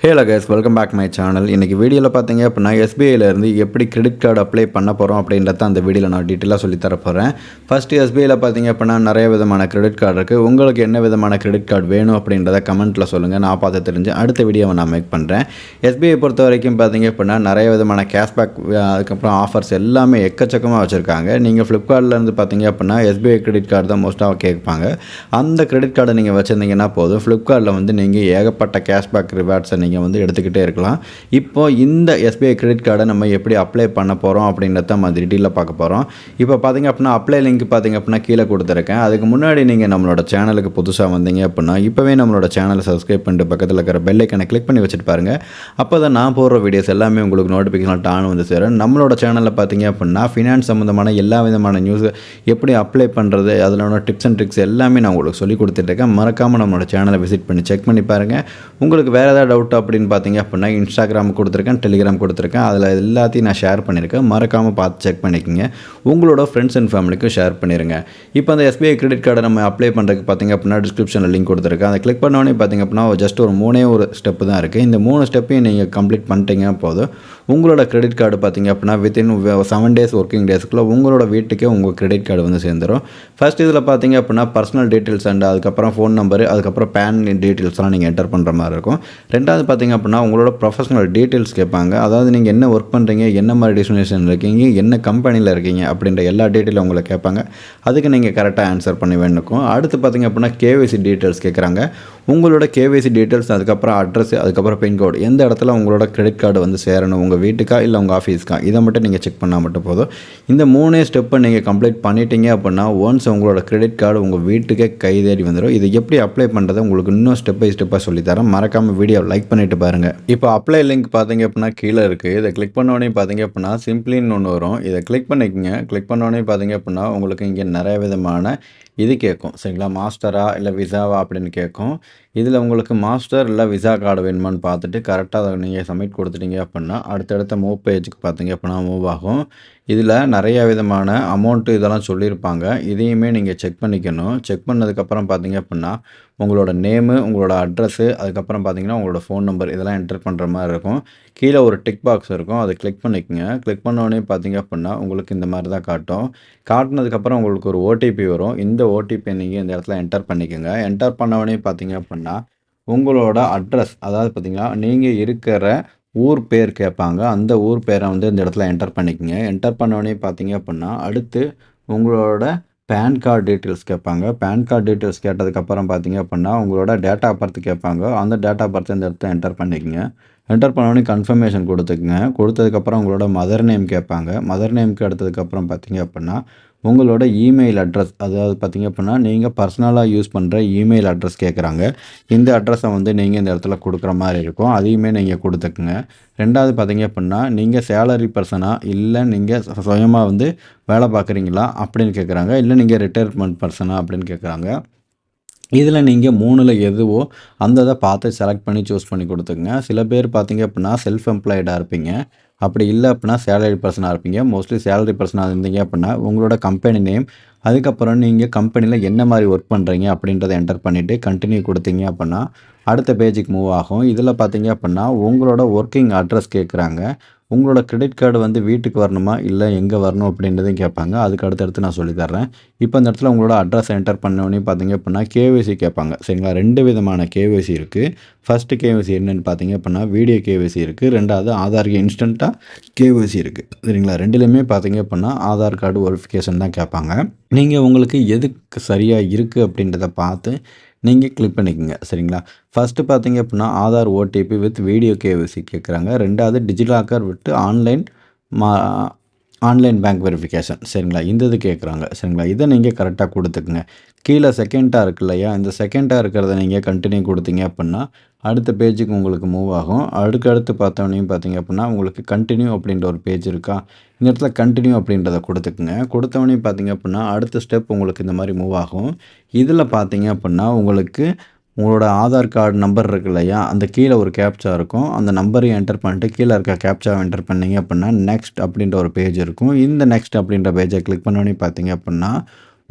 Hello guys, welcome back my channel. இன்றைக்கி வீடியோவில் பார்த்தீங்க அப்படின்னா எஸ்பிஐலேருந்து எப்படி கிரெடிட் கார்டு அப்ளை பண்ண போகிறோம் அப்படின்றத அந்த வீடியோவில் நான் டீட்டெயிலாக சொல்லித்தர போகிறேன். ஃபஸ்ட்டு எஸ்பிஐயில் பார்த்தீங்க அப்படின்னா நிறைய விதமான கிரெடிட் கார்டு இருக்குது. உங்களுக்கு என்ன விதமான கிரெடிட் கார்டு வேணும் அப்படின்றத கமெண்ட்டில் சொல்லுங்கள், நான் பார்த்து தெரிஞ்சு அடுத்த வீடியோவை நான் மேக் பண்ணுறேன். எஸ்பிஐ பொறுத்த வரைக்கும் பார்த்தீங்க அப்படின்னா நிறைய விதமான கேஷ்பேக், அதுக்கப்புறம் ஆஃபர்ஸ் எல்லாமே எக்கச்சக்கமாக வச்சுருக்காங்க. நீங்கள் ஃப்ளிப்கார்ட்லேருந்து பார்த்தீங்க அப்படின்னா எஸ்பிஐ கிரெடிட் கார்டு தான் மோஸ்ட்டாக கேட்பாங்க. அந்த கிரெடிட் கார்டை நீங்கள் வச்சுருந்தீங்கன்னா போதும், ஃப்ளிப்கார்ட்டில் வந்து நீங்கள் ஏகப்பட்ட கேஷ்பேக் ரிவார்ட்ஸை நீங்கள் வந்து எடுத்துக்கிட்டே இருக்கலாம். இப்போ இந்த எஸ்பிஐ கிரெடிட் கார்டை நம்ம எப்படி அப்ளை பண்ண போகிறோம் அப்படின்றத நம்ம டீட்டெயிலாக பார்க்க போகிறோம். இப்போ பார்த்தீங்க அப்படின்னா அப்ளை லிங்க் பார்த்தீங்க அப்படின்னா கீழே கொடுத்துருக்கேன். அதுக்கு முன்னாடி நீங்கள் நம்மளோட சேனலுக்கு புதுசாக வந்தீங்க அப்படின்னா இப்போவே நம்மளோட சேனலை சப்ஸ்கிரைப் பண்ணிட்டு பக்கத்தில் இருக்கிற பெல் ஐக்கனை கிளிக் பண்ணி வச்சுட்டு பாருங்கள். அப்போ தான் நான் போடுற வீடியோஸ் எல்லாமே உங்களுக்கு நோட்டிஃபிகேஷன் டான் வந்து சேரும். நம்மளோட சேனலில் பார்த்தீங்க அப்படின்னா ஃபினான்ஸ் சம்மந்தமான எல்லா விதமான நியூஸ் எப்படி அப்ளை பண்ணுறது, அதில் உள்ள டிப்ஸ் அண்ட் ட்ரிக்ஸ் எல்லாமே நான் உங்களுக்கு சொல்லி கொடுத்துட்ருக்கேன். மறக்காமல் நம்மளோட சேனலை விசிட் பண்ணி செக் பண்ணி பாருங்கள். உங்களுக்கு வேறு ஏதாவது டவுட் அப்படின்னு பார்த்தீங்க அப்படின்னா இன்ஸ்டாகிராம் கொடுத்துருக்கேன், டெலிகிராம் கொடுத்துருக்கேன். அதில் எல்லாத்தையும் நான் ஷேர் பண்ணியிருக்கேன். மறக்காமல் பார்த்து செக் பண்ணிக்கோங்க. உங்களோட ஃப்ரெண்ட்ஸ் அண்ட் ஃபேமிலிக்கும் ஷேர் பண்ணிடுங்க. இப்போ அந்த எஸ்பிஐ கிரெடிட் கார்டை நம்ம அப்ளை பண்ணுறதுக்கு பார்த்தீங்க அப்படின்னா டிஸ்கிரிப்ஷனில் லிங்க் கொடுத்துருக்கேன். அதை கிளிக் பண்ணோன்னே பார்த்தீங்க அப்படின்னா ஜஸ்ட் ஒரு ஸ்டெப்பு தான் இருக்குது. இந்த 3 ஸ்டெப்பையும் நீங்கள் கம்ப்ளீட் பண்ணிட்டீங்க போதும், உங்களோட கிரெடிட் கார்டு பார்த்தீங்க அப்படின்னா வித்தின் 7 டேஸ் ஒர்க்கிங் டேஸ்க்குள்ளே உங்களோட வீட்டுக்கே உங்கள் கிரெடிட் கார்டு வந்து சேர்ந்துடும். ஃபர்ஸ்ட் இதில் பார்த்தீங்க அப்படின்னா பர்சனல் டீட்டெயில்ஸ் அண்ட் அதுக்கப்புறம் ஃபோன் நம்பரு, அதுக்கப்புறம் பேன் டீட்டெயில்ஸ்லாம் நீங்கள் என்டர் பண்ணுற மாதிரி இருக்கும். ரெண்டாவது பார்த்தீங்க அப்படின்னா உங்களோட ப்ரொஃபஷனல் டீட்டெயில்ஸ் கேட்பாங்க. அதாவது நீங்கள் என்ன ஒர்க் பண்ணுறீங்க, என்ன மாதிரி டெஸ்டினேஷன் இருக்கீங்க, என்ன கம்பெனியில் இருக்கீங்க அப்படின்ற எல்லா டீட்டெயிலும் உங்களை கேட்பாங்க. அதுக்கு நீங்கள் கரெக்டாக ஆன்சர் பண்ணி வேணுக்கும். அடுத்து பார்த்தீங்க அப்படின்னா கேஒய்சி டீட்டெயில்ஸ் கேட்குறாங்க. உங்களோட கேஒய்சி டீட்டெயில்ஸ், அதுக்கப்புறம் அட்ரஸ், அதுக்கப்புறம் பின்கோடு, எந்த இடத்துல உங்களோட கிரெடிட் கார்டு வந்து சேரணும், உங்கள் வீட்டுக்கா இல்லை உங்கள் ஆஃபீஸ்க்கா, இதை மட்டும் நீங்கள் செக் பண்ணால் மட்டும் போதும். இந்த 3 ஸ்டெப்பை நீங்கள் கம்ப்ளீட் பண்ணிட்டீங்க அப்படின்னா ஒன்ஸ் உங்களோட கிரெடிட் கார்டு உங்கள் வீட்டுக்கே கை தேடி வந்துடும். இது எப்படி அப்ளை பண்ணுறது உங்களுக்கு இன்னும் ஸ்டெப் பை ஸ்டெப்பாக சொல்லித்தரேன். மறக்காமல் வீடியோ லைக் பண்ணிவிட்டு பாருங்கள். இப்போ அப்ளை லிங்க் பார்த்தீங்க அப்படின்னா கீழே இருக்குது. இதை கிளிக் பண்ணோடனே பார்த்தீங்க அப்படின்னா சிம்பிளின்னு ஒன்று வரும். இதை கிளிக் பண்ணிக்கோங்க. கிளிக் பண்ணோடனே பார்த்தீங்க அப்படின்னா உங்களுக்கு இங்கே நிறைய விதமான இது கேட்கும். சரிங்களா, மாஸ்டரா இல்லை விசாவா அப்படின்னு கேட்கும். இதில் உங்களுக்கு மாஸ்டர் இல்லை விசா கார்டு வேணுமான்னு பார்த்துட்டு கரெக்டாக அதை நீங்கள் சப்மிட் கொடுத்துட்டீங்க அப்படின்னா அடுத்தடுத்த மூவ் பேஜுக்கு பார்த்தீங்க அப்படின்னா மூவ் ஆகும். இதில் நிறைய விதமான அமௌண்ட்டு இதெல்லாம் சொல்லியிருப்பாங்க. இதையுமே நீங்கள் செக் பண்ணிக்கணும். செக் பண்ணதுக்கப்புறம் பார்த்தீங்க அப்படின்னா உங்களோட நேமு, உங்களோட அட்ரஸ்ஸு, அதுக்கப்புறம் பார்த்தீங்கன்னா உங்களோட ஃபோன் நம்பர் இதெல்லாம் என்டர் பண்ணுற மாதிரி இருக்கும். கீழே ஒரு டிக் பாக்ஸ் இருக்கும், அதை கிளிக் பண்ணிக்கோங்க. கிளிக் பண்ணோடனே பார்த்தீங்க அப்படின்னா உங்களுக்கு இந்த மாதிரி தான் காட்டும். காட்டினதுக்கப்புறம் உங்களுக்கு ஒரு ஓடிபி வரும். இந்த ஓடிபியை நீங்கள் இந்த இடத்துல என்டர் பண்ணிக்கோங்க. என்டர் பண்ணோடனே பார்த்தீங்க அப்படின்னா உங்களோட அட்ரஸ், அதாவது பார்த்தீங்கன்னா நீங்கள் இருக்கிற ஊர் பேர் கேட்பாங்க. அந்த ஊர் பேரை வந்து இந்த இடத்துல என்டர் பண்ணிக்கோங்க. என்டர் பண்ணோடனே பார்த்தீங்க அப்படின்னா அடுத்து உங்களோட பேன் கார்டு டீட்டெயில்ஸ் கேட்பாங்க. பேன் கார்டு டீட்டெயில்ஸ் கேட்டதுக்கப்புறம் பார்த்தீங்க அப்படின்னா உங்களோட டேட் ஆஃப் பர்த் கேட்பாங்க. அந்த டேட் ஆஃப் பர்த் இந்த இடத்துல என்டர் பண்ணிக்கோங்க. என்டர் பண்ணோடனே கன்ஃபர்மேஷன் கொடுத்துக்குங்க. கொடுத்ததுக்கப்புறம் உங்களோட மதர் நேம் கேட்பாங்க. மதர் நேம்க்கு எடுத்ததுக்கப்புறம் பார்த்தீங்க அப்படின்னா உங்களோட இமெயில் அட்ரஸ், அதாவது பார்த்தீங்க அப்படின்னா நீங்கள் பர்சனலாக யூஸ் பண்ணுற இமெயில் அட்ரஸ் கேட்குறாங்க. இந்த அட்ரஸை வந்து நீங்கள் இந்த இடத்துல கொடுக்குற மாதிரி இருக்கும். அதையுமே நீங்கள் கொடுத்துக்குங்க. ரெண்டாவது பார்த்தீங்க அப்படின்னா நீங்கள் சேலரி பர்சனா இல்லை நீங்கள் சுயமாக வந்து வேலை பார்க்குறீங்களா அப்படின்னு கேட்குறாங்க. இல்லை நீங்கள் ரிட்டையர்மெண்ட் பர்சனா அப்படின்னு கேட்குறாங்க. இதில் நீங்கள் 3ல் எதுவோ அந்த இதை பார்த்து செலக்ட் பண்ணி சூஸ் பண்ணி கொடுத்துக்குங்க. சில பேர் பார்த்தீங்க அப்படின்னா செல்ஃப் எம்ப்ளாய்டாக இருப்பீங்க. அப்படி இல்லை அப்படின்னா சேலரி பர்சனாக இருப்பீங்க. மோஸ்ட்லி சேலரி பர்சனாக இருந்தீங்க அப்படின்னா உங்களோட கம்பெனி நேம், அதுக்கப்புறம் நீங்கள் கம்பெனியில் என்ன மாதிரி ஒர்க் பண்ணுறீங்க அப்படின்றத என்டர் பண்ணிவிட்டு கண்டினியூ கொடுத்தீங்க அப்படின்னா அடுத்த பேஜுக்கு மூவ் ஆகும். இதில் பார்த்தீங்க அப்படின்னா உங்களோட ஒர்க்கிங் அட்ரஸ் கேட்குறாங்க. உங்களோட கிரெடிட் கார்டு வந்து வீட்டுக்கு வரணுமா இல்லை எங்கே வரணும் அப்படின்றதையும் கேட்பாங்க. அதுக்கு அடுத்தடுத்து நான் சொல்லித்தரேன். இப்போ இந்த இடத்துல உங்களோட அட்ரஸ் என்டர் பண்ணோன்னே பார்த்தீங்க அப்படின்னா கேஒய்சி கேட்பாங்க. சரிங்களா, 2 விதமான கேஒய்சி இருக்குது. ஃபஸ்ட்டு கேஒய்சி என்னென்னு பார்த்தீங்க அப்படின்னா வீடியோ கேஒய்சி இருக்குது. ரெண்டாவது ஆதாருக்கு இன்ஸ்டண்ட்டாக கேஒய்சி இருக்குது. சரிங்களா, 2லையுமே பார்த்தீங்க அப்படின்னா ஆதார் கார்டு வெரிஃபிகேஷன் தான் கேட்பாங்க. நீங்கள் உங்களுக்கு எதுக்கு சரியாக இருக்குது அப்படின்றத பார்த்து நீங்கள் கிளிக் பண்ணிக்கோங்க. சரிங்களா, ஃபஸ்ட்டு பார்த்தீங்க அப்படின்னா Aadhaar OTP with video KYC கேட்குறாங்க. ரெண்டாவது DigiLocker with online bank verification. சரிங்களா, இந்த இது கேட்குறாங்க. சரிங்களா, இதை நீங்கள் கரெக்டாக கொடுத்துக்குங்க. கீழே செகண்டாக இருக்கு இல்லையா, இந்த செகண்டாக இருக்கிறத நீங்கள் கண்டினியூ கொடுத்தீங்க அப்படின்னா அடுத்த பேஜுக்கு உங்களுக்கு மூவ் ஆகும். அடுத்து பார்த்தோன்னே பார்த்தீங்க அப்படின்னா உங்களுக்கு கண்டினியூ அப்படின்ற ஒரு பேஜ் இருக்கா, இந்த இடத்துல கண்டினியூ அப்படின்றத கொடுத்துக்குங்க. கொடுத்தவொடனே பார்த்தீங்க அப்படின்னா அடுத்த ஸ்டெப் உங்களுக்கு இந்த மாதிரி மூவ் ஆகும். இதில் பார்த்தீங்க அப்படின்னா உங்களுக்கு உங்களோட ஆதார் கார்டு நம்பர் இருக்கு இல்லையா, அந்த கீழே ஒரு கேப்ச்சா இருக்கும். அந்த நம்பரையும் என்டர் பண்ணிட்டு கீழே இருக்க கேப்ச்சாவை என்டர் பண்ணிங்க அப்படின்னா நெக்ஸ்ட் அப்படின்ற ஒரு பேஜ் இருக்கும். இந்த நெக்ஸ்ட் அப்படின்ற பேஜை கிளிக் பண்ணோன்னே பார்த்தீங்க அப்படின்னா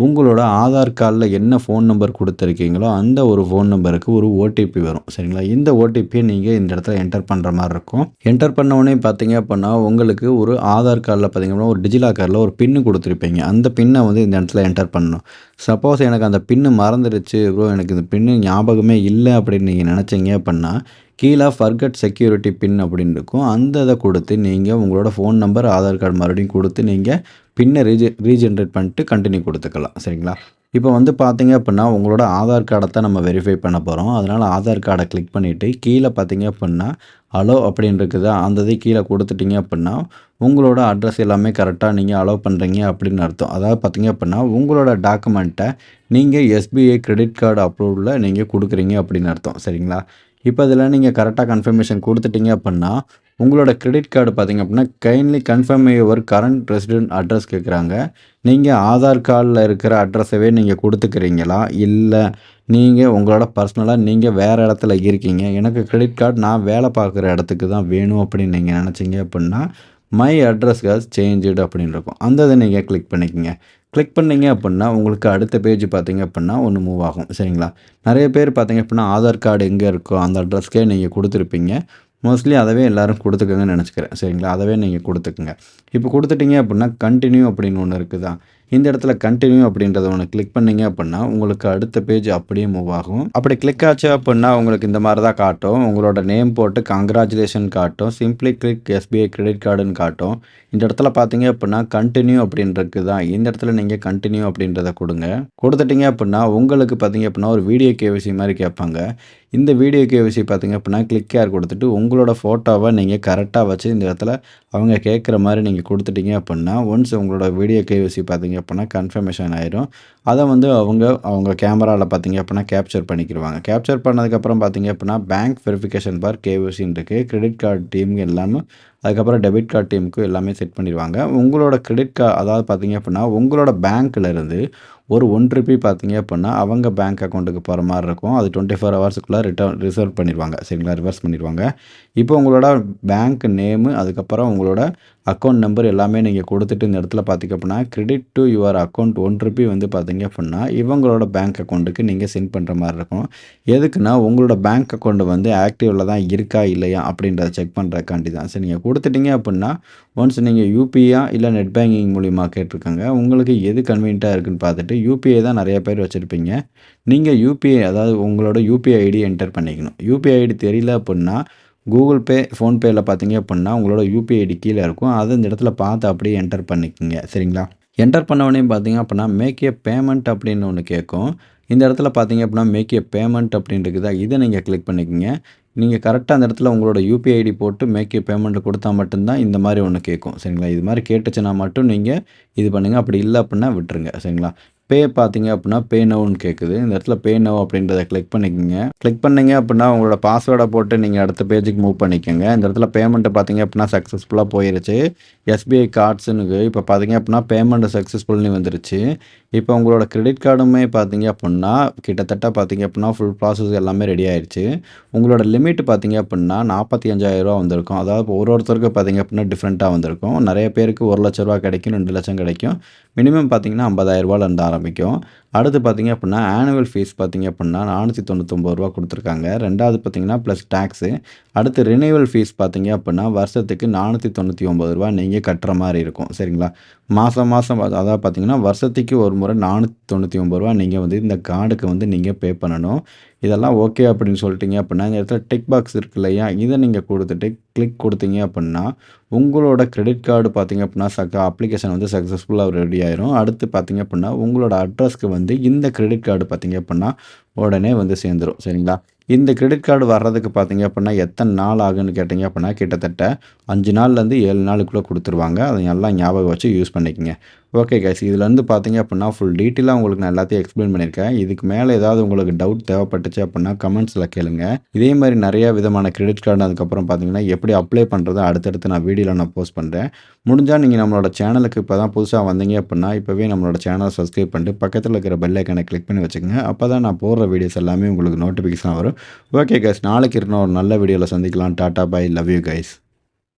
உங்களோட ஆதார் கார்டில் என்ன ஃபோன் நம்பர் கொடுத்துருக்கீங்களோ அந்த ஒரு ஃபோன் நம்பருக்கு ஒரு ஓடிபி வரும். சரிங்களா? இந்த ஓடிபியை நீங்கள் இந்த இடத்துல என்டர் பண்ணுற மாதிரி இருக்கும். என்டர் பண்ண உடனே பார்த்தீங்க அப்படின்னா உங்களுக்கு ஒரு ஆதார் கார்டில் பார்த்தீங்க அப்படின்னா ஒரு டிஜிலாக்கரில் ஒரு பின்னு கொடுத்துருப்பீங்க. அந்த பின்னை வந்து இந்த இடத்துல என்டர் பண்ணணும். சப்போஸ் எனக்கு அந்த பின்னு மறந்துடுச்சு ப்ரோ, எனக்கு இந்த பின்னு ஞாபகமே இல்லை அப்படின்னு நீங்கள் நினச்சிங்க அப்படின்னா கீழே ஃபர்கட் செக்யூரிட்டி பின் அப்படின்னு இருக்கும். அந்த இதை கொடுத்து நீங்கள் உங்களோட ஃபோன் நம்பர் ஆதார் கார்டு மறுபடியும் கொடுத்து நீங்கள் பின்னை ரீஜென்ரேட் பண்ணிட்டு கண்டினியூ கொடுத்துக்கலாம். சரிங்களா? இப்போ வந்து பார்த்தீங்க அப்படின்னா உங்களோட ஆதார் கார்டை தான் நம்ம வெரிஃபை பண்ண போகிறோம். அதனால் ஆதார் கார்டை கிளிக் பண்ணிவிட்டு கீழே பார்த்தீங்க அப்படின்னா அலோ அப்படின்னு இருக்குதா, அந்த இதை கீழே கொடுத்துட்டிங்க அப்படின்னா உங்களோட அட்ரஸ் எல்லாமே கரெக்டாக நீங்கள் அலோவ் பண்ணுறீங்க அப்படின்னு அர்த்தம். அதாவது பார்த்தீங்க அப்படின்னா உங்களோட டாக்குமெண்ட்டை நீங்கள் எஸ்பிஐ கிரெடிட் கார்டு அப்ரூவலில் நீங்கள் கொடுக்குறீங்க அப்படின்னு அர்த்தம். சரிங்களா? இப்போ இதில் நீங்கள் கரெக்டாக கன்ஃபர்மேஷன் கொடுத்துட்டீங்க அப்படின்னா உங்களோட கிரெடிட் கார்டு பார்த்தீங்க அப்படின்னா kindly confirm your current resident address கேட்குறாங்க. நீங்கள் ஆதார் கார்டில் இருக்கிற அட்ரஸவே நீங்கள் கொடுத்துக்கிறீங்களா, இல்லை நீங்கள் உங்களோட பர்சனலாக நீங்கள் வேறு இடத்துல இருக்கீங்க, எனக்கு கிரெடிட் கார்டு நான் வேலை பார்க்குற இடத்துக்கு தான் வேணும் அப்படின்னு நீங்கள் நினச்சிங்க அப்படின்னா மை அட்ரஸ் ஹஸ் சேஞ்சுடு அப்படின்னு இருக்கும். அந்த இதை நீங்கள் கிளிக் பண்ணிக்கோங்க. கிளிக் பண்ணிங்க அப்படின்னா உங்களுக்கு அடுத்த பேஜ் பார்த்தீங்க அப்படின்னா ஒன்று மூவ் ஆகும். சரிங்களா? நிறைய பேர் பார்த்தீங்க அப்படின்னா ஆதார் கார்டு எங்கே இருக்கோ அந்த அட்ரஸ்க்கே நீங்கள் கொடுத்துருப்பீங்க. மோஸ்ட்லி அதவே எல்லோரும் கொடுத்துக்கங்கன்னு நினச்சிக்கிறேன். சரிங்களா? அதவே நீங்கள் கொடுத்துக்குங்க. இப்போ கொடுத்துட்டீங்க அப்படின்னா கண்டினியூ அப்படின்னு ஒன்று இருக்குதா, இந்த இடத்துல கண்டினியூ அப்படின்றத ஒன்று கிளிக் பண்ணிங்க அப்படின்னா உங்களுக்கு அடுத்த பேஜ் அப்படியே மூவ் ஆகும். அப்படி கிளிக் ஆச்சு அப்படின்னா உங்களுக்கு இந்த மாதிரி தான் காட்டும். உங்களோட நேம் போட்டு கங்க்ராச்சுலேஷன் காட்டும், சிம்பிளி கிளிக் எஸ்பிஐ கிரெடிட் கார்டுன்னு காட்டும். இந்த இடத்துல பார்த்தீங்க அப்படின்னா கண்டினியூ அப்படின்றது தான், இந்த இடத்துல நீங்கள் கண்டினியூ அப்படின்றத கொடுங்க. கொடுத்துட்டீங்க அப்படின்னா உங்களுக்கு பார்த்தீங்க அப்படின்னா ஒரு வீடியோ கேவிசி மாதிரி கேட்பாங்க. இந்த வீடியோ கேவிசி பார்த்தீங்க அப்படின்னா கிளிக் கேர் கொடுத்துட்டு உங்களோட ஃபோட்டோவை நீங்கள் கரெக்டாக வச்சு இந்த இடத்துல அவங்க கேட்குற மாதிரி நீங்கள் கொடுத்துட்டீங்க அப்படின்னா ஒன்ஸ் உங்களோட வீடியோ கேவிசி பார்த்தீங்க அப்படின்னா கன்ஃபர்மேஷன் ஆயிரும். அதை வந்து அவங்க கேமராவில் பார்த்தீங்க அப்படின்னா கேப்சர் பண்ணிக்கிடுவாங்க. கேப்சர் பண்ணதுக்கப்புறம் பார்த்தீங்க அப்படின்னா பேங்க் வெரிஃபிகேஷன் பார் கேவிசின்னு இருக்குது. கிரெடிட் கார்டு டீம் எல்லாமே அதுக்கப்புறம் டெபிட் கார்டு டீமுக்கு எல்லாமே செட் பண்ணிடுவாங்க. உங்களோட கிரெடிட் கார்டு அதாவது பார்த்தீங்க அப்படின்னா உங்களோட பேங்க்லேருந்து ஒரு ₹1 பார்த்தீங்க அப்படின்னா அவங்க பேங்க் அக்கௌண்ட்டுக்கு போகிற மாதிரி இருக்கும். அது 24 ஹவர்ஸுக்குள்ளே ரிசர்வ் பண்ணிடுவாங்க. சரிங்களா? ரிவர்ஸ் பண்ணிடுவாங்க. இப்போ உங்களோட பேங்க் நேமு அதுக்கப்புறம் உங்களோட அக்கௌண்ட் நம்பர் எல்லாமே நீங்கள் கொடுத்துட்டு இந்த இடத்துல பார்த்தீங்க அப்படின்னா கிரெடிட் டு யுவர் அக்கௌண்ட் ₹1 வந்து பார்த்தீங்க அப்படின்னா இவங்களோட பேங்க் அக்கௌண்ட்டுக்கு நீங்கள் சென்ட் பண்ணுற மாதிரி இருக்கும். எதுக்குன்னா உங்களோட பேங்க் அக்கௌண்ட் வந்து ஆக்டிவில் தான் இருக்கா இல்லையா அப்படின்றத செக் பண்ணுறதுக்காண்டி தான். சரி, நீங்கள் கொடுத்துட்டீங்க அப்படின்னா ஒன்ஸ் நீங்கள் யூபிஐயா இல்லை நெட் பேங்கிங் மூலிமா கேட்டிருக்காங்க. உங்களுக்கு எது கன்வீனியண்ட்டாக இருக்குதுன்னு பார்த்துட்டு யூபிஐ தான் நிறைய பேர் வச்சுருப்பீங்க. நீங்கள் யூபிஐ அதாவது உங்களோட யூபிஐ ஐடி என்டர் பண்ணிக்கணும். யூபிஐ ஐடி தெரியல அப்படின்னா கூகுள் பே, ஃபோன்பேயில் பார்த்தீங்க அப்படின்னா உங்களோட யூபிஐ ஐடி கீழே இருக்கும். அதை இந்த இடத்துல பார்த்து அப்படியே என்டர் பண்ணிக்கோங்க. சரிங்களா? என்டர் பண்ண உடனே பார்த்தீங்க அப்படின்னா மேக் ஏ பேமெண்ட் அப்படின்னு ஒன்று கேட்கும். இந்த இடத்துல பார்த்தீங்க அப்படின்னா மேக் ஏ பேமெண்ட் அப்படின்னு இருக்குதா, இதை நீங்கள் கிளிக் பண்ணிக்கோங்க. நீங்கள் கரெக்டாக அந்த இடத்துல உங்களோட யூபிஐ ஐடி போட்டு மேக் ஏ பேமெண்ட் கொடுத்தா மட்டும்தான் இந்த மாதிரி ஒன்று கேட்கும். சரிங்களா? இது மாதிரி கேட்டுச்சுன்னா மட்டும் நீங்கள் இது பண்ணுங்கள். அப்படி இல்லை அப்படின்னா விட்டுருங்க. சரிங்களா? பே பார்த்தீங்க அப்படின்னா பே நவுன்னு கேட்குது. இந்த இடத்துல பே நவ் அப்படின்றத கிளிக் பண்ணிக்கோங்க. கிளிக் பண்ணிங்க அப்படின்னா உங்களோட பாஸ்வேர்டை போட்டு நீங்கள் அடுத்த பேஜுக்கு மூவ் பண்ணிக்கோங்க. இந்த இடத்துல பேமெண்ட்டு பார்த்தீங்க அப்படின்னா சக்ஸஸ்ஃபுல்லாக போயிருச்சு. எஸ்பிஐ கார்ட்ஸுன்னு இப்போ பார்த்தீங்க அப்படின்னா பேமெண்ட் சக்ஸஸ்ஃபுல்னு வந்துருச்சு. இப்போ உங்களோட கிரெடிட் கார்டுமே பார்த்தீங்க அப்படின்னா கிட்டத்தட்ட பார்த்தீங்க அப்படின்னா ஃபுல் ப்ராசஸ் எல்லாமே ரெடி ஆயிடுச்சு. உங்களோட லிமிட் பார்த்தீங்க அப்படின்னா ₹45,000 வந்திருக்கும். அதாவது ஒருத்தருக்கு பார்த்தீங்க அப்படின்னா டிஃப்ரெண்ட்டாக வந்திருக்கும். நிறைய பேருக்கு ₹1,00,000 கிடைக்கும், 2 லட்சம் கிடைக்கும். மினிமம் பார்த்தீங்கன்னா ₹50,000 ஆரம்பிக்கும். அடுத்து பார்த்தீங்க அப்படின்னா ஆனுவல் ஃபீஸ் பார்த்தீங்க அப்படின்னா ₹499 கொடுத்துருக்காங்க. ரெண்டாவது பார்த்தீங்கன்னா ப்ளஸ் டேக்ஸு. அடுத்து ரினிவல் ஃபீஸ் பார்த்தீங்க அப்படின்னா வருஷத்துக்கு ₹499 நீங்கள் கட்டுற மாதிரி இருக்கும். சரிங்களா? மாதம் அதாவது பார்த்தீங்கன்னா வருஷத்துக்கு ஒரு முறை ₹499 நீங்கள் வந்து இந்த கார்டுக்கு வந்து நீங்கள் பே பண்ணணும். இதெல்லாம் ஓகே அப்படின்னு சொல்லிட்டீங்க அப்படின்னா இந்த இடத்துல டிக் பாக்ஸ் இருக்கு இல்லையா, இதை நீங்கள் கொடுத்துட்டு கிளிக் கொடுத்தீங்க அப்படின்னா உங்களோட கிரெடிட் கார்டு பார்த்தீங்க அப்படின்னா அப்ளிகேஷன் வந்து சக்ஸஸ்ஃபுல்லாக ரெடி ஆயிரும். அடுத்து பார்த்தீங்க அப்படின்னா உங்களோட அட்ரஸ்க்கு வந்து இந்த கிரெடிட் கார்டு பார்த்தீங்க அப்படின்னா உடனே வந்து சேர்ந்துடும். சரிங்களா? இந்த கிரெடிட் கார்டு வர்றதுக்கு பார்த்தீங்க அப்படின்னா எத்தனை நாள் ஆகுன்னு கேட்டிங்க அப்படின்னா கிட்டத்தட்ட 5 நாள்லேருந்து 7 நாளுக்குள்ளே கொடுத்துருவாங்க. அதை நல்லா ஞாபகம் வச்சு யூஸ் பண்ணிக்கங்க. ஓகே கைஸ், இதுலேருந்து பார்த்தீங்க அப்படின்னா ஃபுல் டீட்டெயிலாக உங்களுக்கு நான் எல்லாத்தையும் எக்ஸ்பிளைன் பண்ணியிருக்கேன். இதுக்கு மேலே ஏதாவது உங்களுக்கு டவுட் தேவைப்பட்டுச்சு அப்படின்னா கமெண்ட்ஸில் கேளுங்க. இதே மாதிரி நிறையா விதமான கிரெடிட் கார்டு அதுக்கப்புறம் பார்த்தீங்கன்னா எப்படி அப்ளை பண்ணுறது அடுத்தடுத்து நான் வீடியோவில் நான் போஸ்ட் பண்ணுறேன். முடிஞ்சால் நீங்கள் நம்மளோட சேனலுக்கு இப்போ தான் புதுசாக வந்தீங்க அப்படின்னா இப்போவே நம்மளோட சேனலை சப்ஸ்கிரைப் பண்ணிட்டு பக்கத்தில் இருக்கிற பெல் ஐக்கனை கிளிக் பண்ணி வச்சுக்கோங்க. அப்போ தான் நான் போடுற வீடியோஸ் எல்லாமே உங்களுக்கு நோட்டிஃபிகேஷன் வரும். ஓகே கைஸ், நாளைக்கு இன்னும் ஒரு நல்ல வீடியோவில் சந்திக்கலாம். Tata bye, love you guys.